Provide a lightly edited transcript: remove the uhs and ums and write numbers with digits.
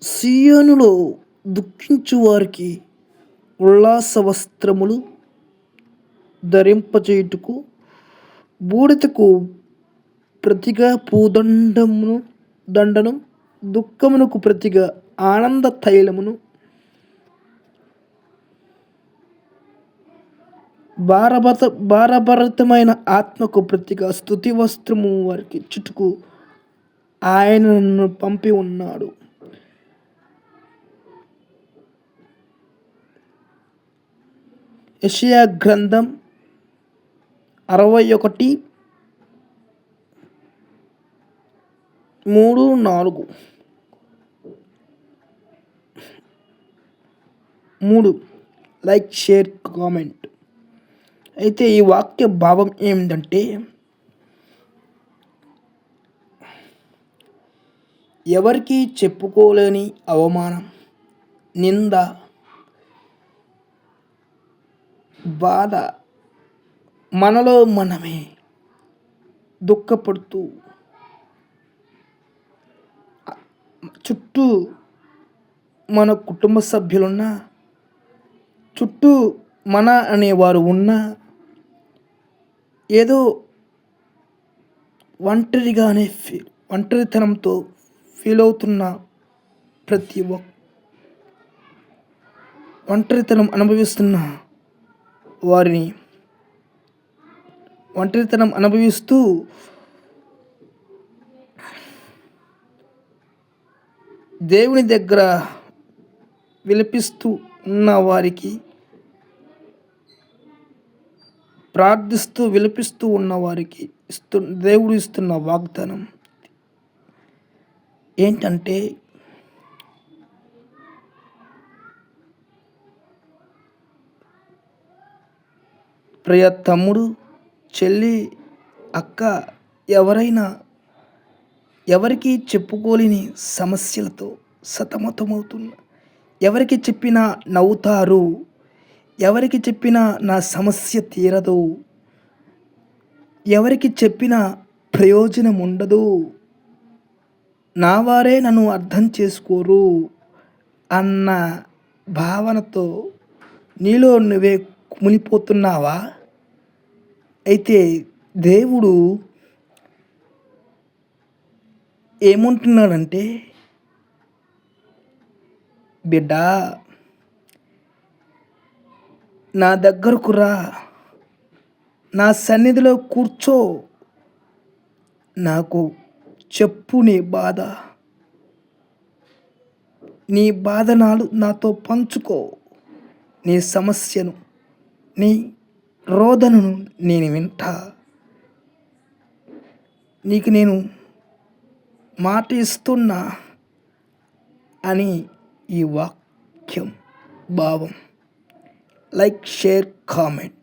సీయోనులో దుఃఖించు వారికి ఉల్లాస వస్త్రములు ధరింపచేయుటకు బూడిదకు ప్రతిగా దండను, దుఃఖమునకు ప్రతిగా ఆనంద తైలమును, భారభరితమైన ఆత్మకు ప్రతిగా స్తుతి వస్త్రము వారికి చుట్టుకు ఆయన నన్ను పంపి ఉన్నాడు. యెషయా గ్రంథం 61:3-4 లైక్, షేర్, కామెంట్. అయితే ఈ వాక్య భావం ఏమిటంటే, ఎవరికి చెప్పుకోలేని అవమానం, నింద, బాధ మనలో మనమే దుఃఖపడుతూ చుట్టూ మన కుటుంబ సభ్యులున్నా, చుట్టూ మన అనేవారు ఉన్నా, ఏదో ఒంటరితనంతో ఫీల్ అవుతున్న ఒంటరితనం అనుభవిస్తున్న వారిని, ఒంటరితనం అనుభవిస్తూ దేవుని దగ్గర విలపిస్తూ ఉన్న వారికి, ప్రార్థిస్తూ విలపిస్తూ ఉన్న వారికి దేవుడు ఇస్తున్న వాగ్దానం ఏంటంటే, ప్రియ తమ్ముడు, చెల్లి, అక్క, ఎవరికి చెప్పుకోలేని సమస్యలతో సతమతమవుతున్న, ఎవరికి చెప్పినా నవ్వుతారు, ఎవరికి చెప్పినా నా సమస్య తీరదు, ఎవరికి చెప్పినా ప్రయోజనం ఉండదు, నా వారే నన్ను అర్థం చేసుకోరు అన్న భావనతో నీలో నువ్వే కుమిలిపోతున్నావా? అయితే దేవుడు ఏమంటున్నాడంటే, బిడ్డా, నా దగ్గరకు రా, నా సన్నిధిలో కూర్చో, నాకు చెప్పు నీ బాధ నాతో పంచుకో, నీ సమస్యను, నీ రోదనను నేను వింటా, నీకు నేను మాట ఇస్తున్నా అని ఈ వాక్యం భావం. Like, share, comment.